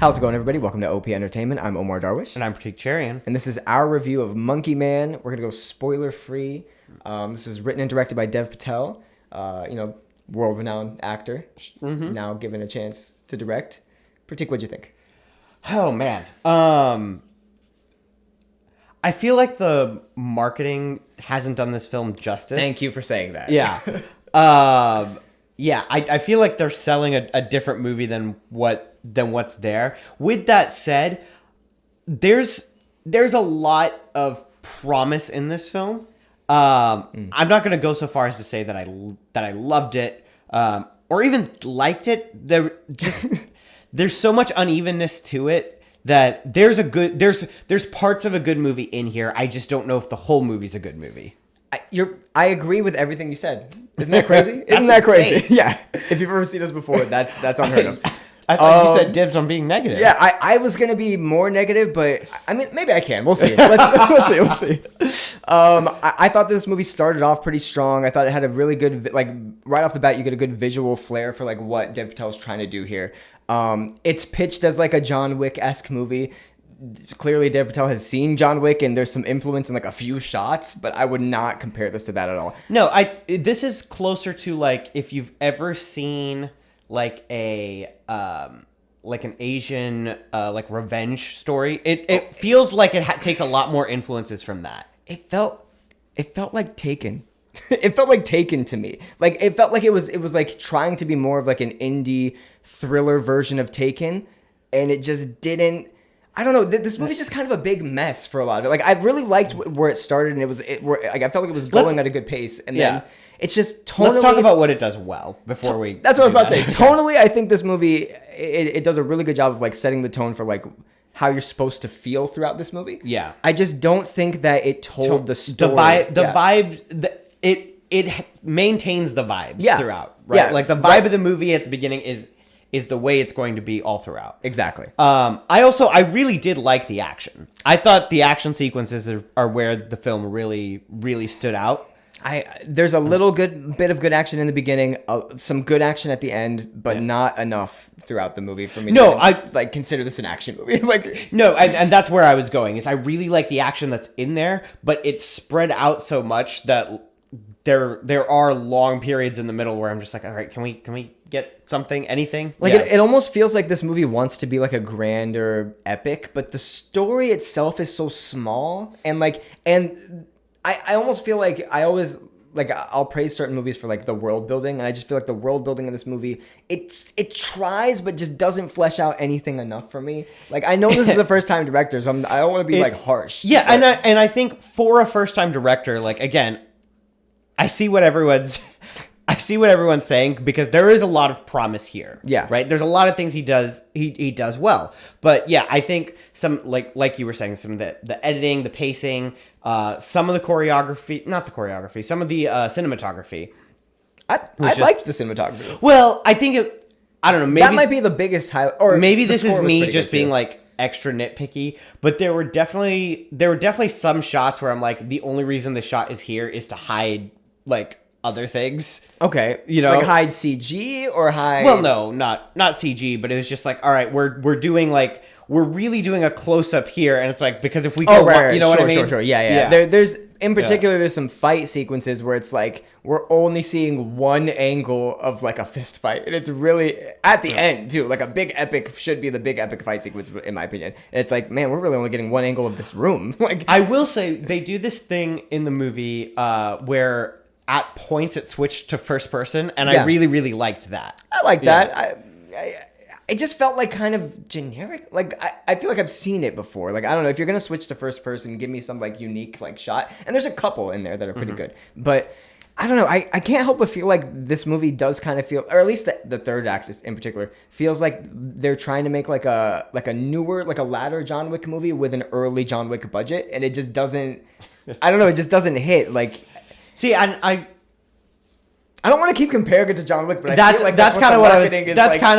How's it going, everybody? Welcome to OP Entertainment. I'm Omar Darwish. And I'm Pratik Cherian. And this is our review of Monkey Man. We're going to go spoiler-free. This is written and directed by Dev Patel, world-renowned actor, now given a chance to direct. Pratik, what'd you think? Oh, man. I feel like the marketing hasn't done this film justice. Thank you for saying that. Yeah. I feel like they're selling a different movie than what's there. With that said, there's a lot of promise in this film. I'm not going to go so far as to say that I loved it or even liked it. There's so much unevenness to it that there's parts of a good movie in here. I just don't know if the whole movie's a good movie. I agree with everything you said. Isn't that crazy? Isn't that crazy? Yeah. If you've ever seen us before, that's unheard of. I thought you said dibs on being negative. Yeah, I was gonna be more negative, but I mean, maybe I can. We'll see. We'll see. I thought this movie started off pretty strong. I thought it had a really good, right off the bat, you get a good visual flair for what Dev Patel's trying to do here. It's pitched as a John Wick-esque movie. Clearly, Dev Patel has seen John Wick, and there's some influence in a few shots, but I would not compare this to that at all. No, this is closer to if you've ever seen an Asian revenge story. It feels like it takes a lot more influences from that. It felt like Taken. It felt like Taken to me. It felt like it was trying to be more of an indie thriller version of Taken, and it just didn't. I don't know. This movie's just kind of a big mess for a lot of it. I really liked where it started, and I felt like it was going at a good pace, and then it's just tonally. Let's talk about what it does well before we. That's what I was about to say. Tonally, I think this movie it does a really good job of setting the tone for how you're supposed to feel throughout this movie. Yeah. I just don't think that it told the story. The vibes. It maintains the vibes throughout. Right. Yeah. The vibe of the movie at the beginning is the way it's going to be all throughout. Exactly. I really did like the action. I thought the action sequences are where the film really, really stood out. There's a little bit of good action in the beginning, some good action at the end, but not enough throughout the movie for me. To consider this an action movie. No, and that's where I was going. Is I really like the action that's in there, but it's spread out so much that there are long periods in the middle where I'm just all right, can we get something, anything? It almost feels like this movie wants to be a grander epic, but the story itself is so small, and I almost feel like I always I'll praise certain movies for the world building, and I just feel like the world building in this movie it tries but just doesn't flesh out anything enough for me. I know this is a first time director, so I don't want to be harsh. Yeah, and I think for a first time director, again, I see what everyone's saying, because there is a lot of promise here. Yeah. Right? There's a lot of things he does well. But yeah, I think some like you were saying, some of the editing, the pacing, some of the choreography, some of the cinematography. I liked the cinematography. Well, I think I don't know, maybe that might be the biggest highlight, or maybe this is me just being extra nitpicky, but there were definitely some shots where I'm the only reason the shot is here is to hide other things. Okay. Hide CG or hide... Well, no, not CG, but it was just all right, we're doing we're really doing a close-up here, and it's because if we go... right. You know what I mean? Sure. Yeah. There's, in particular, there's some fight sequences where it's we're only seeing one angle of a fist fight, and it's really, at the end, too, a big epic should be the big epic fight sequence, in my opinion. And it's man, we're really only getting one angle of this room. I will say, they do this thing in the movie where... at points it switched to first person, and I really, really liked that. I like that. It just felt kind of generic. I feel like I've seen it before. I don't know, if you're gonna switch to first person, give me some unique shot. And there's a couple in there that are pretty good. But I don't know. I can't help but feel this movie does kind of feel, or at least the third act in particular, feels like they're trying to make a newer, a latter John Wick movie with an early John Wick budget, and it just doesn't. I don't know. It just doesn't hit. See, I don't want to keep comparing it to John Wick, but that's I feel that's kind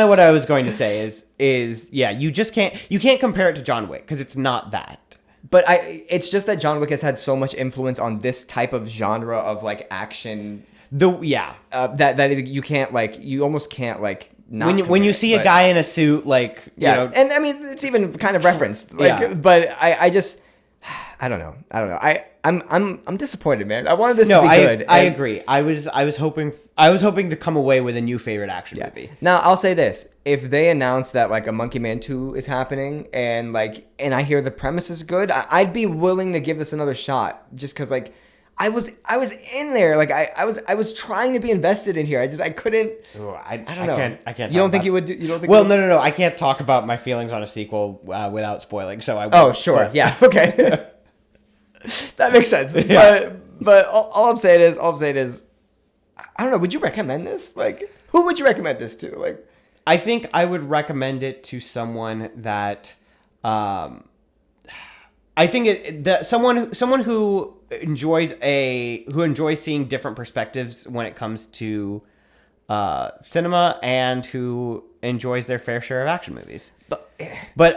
of what I was going to say is you just can't compare it to John Wick, because it's not that. But it's just that John Wick has had so much influence on this type of genre of action. That you can't you almost can't not when you commit, see a but- guy in a suit, like, Yeah, you know, and I mean it's even kind of referenced. Like, Yeah. but I just I don't know. I'm disappointed, man. I wanted this no, to be good. I and- agree. I was hoping to come away with a new favorite action movie. Now I'll say this: if they announce that like a Monkey Man 2 is happening, and I hear the premise is good, I'd be willing to give this another shot, just because like I was in there, like I was trying to be invested in here. I couldn't. Ooh, I don't know. I can't. You don't talk think about- you would do? You don't think? Well, you would- no. I can't talk about my feelings on a sequel without spoiling. So I. Oh, won't, sure. but- Yeah. Okay. That makes sense. Yeah. But all I'm saying is, I don't know. Would you recommend this? Like, who would you recommend this to? Like, I think I would recommend it to someone that, I think someone who enjoys seeing different perspectives when it comes to cinema, and who enjoys their fair share of action movies. But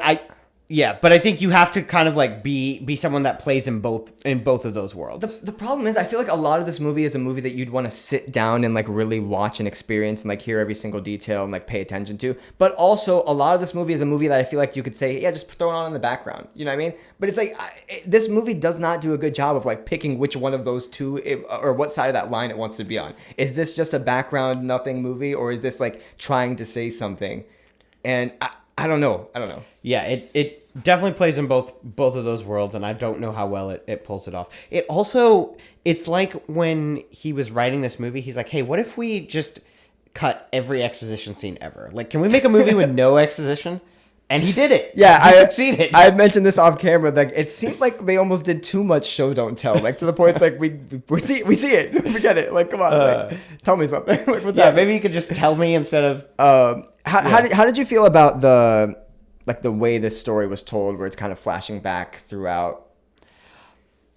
I think you have to kind of like be someone that plays in both of those worlds. the problem is, I feel like a lot of this movie is a movie that you'd want to sit down and like really watch and experience and like hear every single detail and like pay attention to. But also, a lot of this movie is a movie that I feel like you could say, yeah, just throw it on in the background. You know what I mean? But it's like this movie does not do a good job of like picking which one of those two or what side of that line it wants to be on. Is this just a background nothing movie, or is this like trying to say something? And I don't know. Yeah, it definitely plays in both of those worlds, and I don't know how well it pulls it off. It's like when he was writing this movie, he's like, hey, what if we just cut every exposition scene ever? Like, can we make a movie with no exposition? And he did it. Yeah, he succeeded. I mentioned this off camera. Like, it seemed like they almost did too much show don't tell. Like, to the point it's like we see it, we get it. Like, come on, like, tell me something. Like, what's happening? Maybe you could just tell me instead of. How did you feel about the way this story was told, where it's kind of flashing back throughout?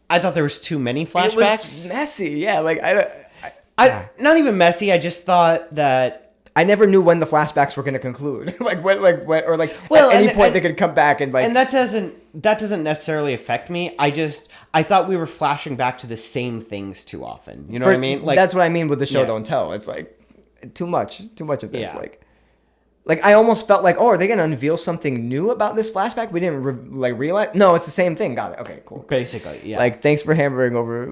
I thought there was too many flashbacks. It was messy. Yeah, like I not even messy. I just thought that. I never knew when the flashbacks were going to conclude. At any point they could come back and like. And that doesn't necessarily affect me. I thought we were flashing back to the same things too often. You know what I mean? Like, that's what I mean with the show Yeah. don't tell. It's like too much of this. Yeah. Like I almost felt like, oh, are they going to unveil something new about this flashback? We didn't realize. No, it's the same thing. Got it. Okay, cool. basically, yeah. Like, thanks for hammering over.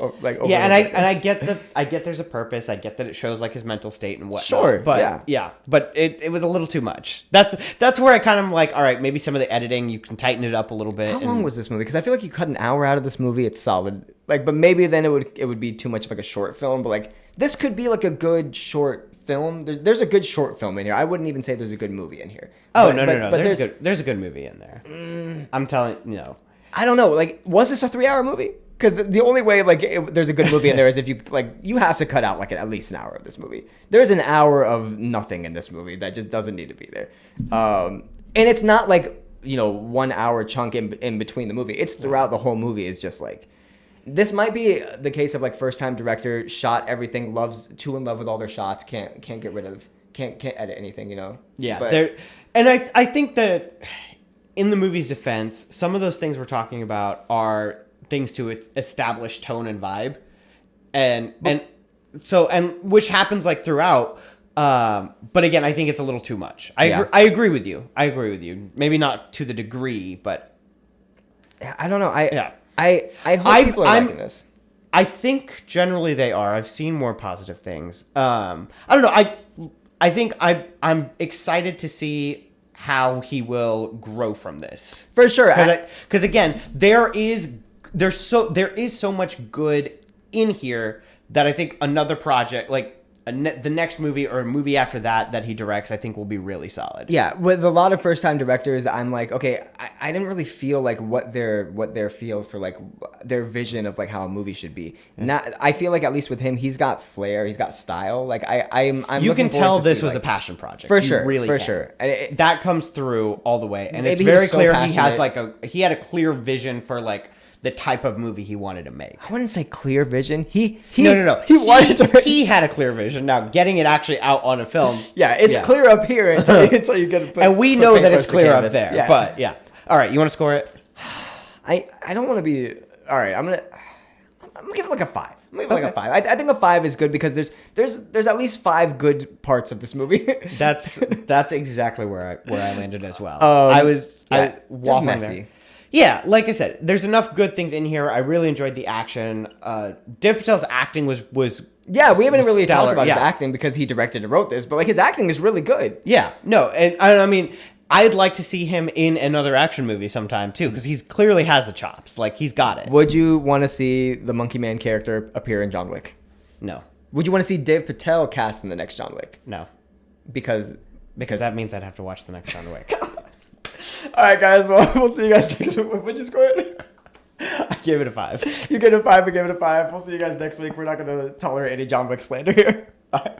Over Yeah, and I get that. I get there's a purpose. I get that it shows like his mental state and whatnot. Sure, but but it was a little too much. That's where I kind of like, all right, maybe some of the editing you can tighten it up a little bit. How long was this movie? Because I feel like you cut an hour out of this movie, it's solid. Like, but maybe then it would be too much of like a short film. But like, this could be like a good short film. There's a good short film in here. I wouldn't even say there's a good movie in here. Oh, but, no. But There's a good movie in there. I'm telling you. No. I don't know. Like, was this a 3-hour movie? Because the only way there's a good movie in there is if you have to cut out like at least an hour of this movie. There's an hour of nothing in this movie that just doesn't need to be there. And it's not like 1 hour chunk in between the movie. It's throughout the whole movie. Is just like. This might be the case of like first time director, shot everything, too in love with all their shots, can't get rid of, can't edit anything, Yeah, But, and I think that in the movie's defense, some of those things we're talking about are things to establish tone and vibe, and which happens like throughout. But again, I think it's a little too much. I agree with you. Maybe not to the degree, but I don't know. I hope I'm- people are liking this. I think generally they are. I've seen more positive things. I don't know. I think I'm excited to see how he will grow from this. For sure. Because again, there is so much good in here that I think another project like the next movie or a movie after that he directs, I think will be really solid. Yeah, with a lot of first-time directors, I'm like, okay, I didn't really feel like what their feel for like their vision of like how a movie should be. Not, I feel like at least with him, he's got flair, he's got style. Like I'm. You can tell this see, was like, a passion project. for You sure, really for can. sure. And That comes through all the way, and it's Maybe he was very so clear he has passionate. like he had a clear vision for like the type of movie he wanted to make. I wouldn't say clear vision. No. He wanted to. He had a clear vision. Now, getting it actually out on a film. Yeah, it's clear up here until you get to put. And we put know paint that close it's to clear up canvas. there. Yeah. But yeah. All right, you want to score it? I don't want to be. All right, I'm gonna give it like a 5. maybe like a 5. I think a 5 is good because there's at least 5 good parts of this movie. That's exactly where I landed as well. Just waffling messy. there. Yeah, like I said, there's enough good things in here. I really enjoyed the action. Dev Patel's acting was Yeah, we haven't really stellar. talked about his Yeah. acting because he directed and wrote this, but like his acting is really good. Yeah, no, and I mean, I'd like to see him in another action movie sometime too, because he's clearly has the chops. Like he's got it. Would you want to see the Monkey Man character appear in John Wick? No, Would you want to see Dev Patel cast in the next John Wick? no, Because that means I'd have to watch the next John Wick. All right, guys. Well, we'll see you guys next week. What'd you score it? I gave it a 5. You get a 5. We give it a 5. We'll see you guys next week. We're not going to tolerate any John Wick slander here. Bye.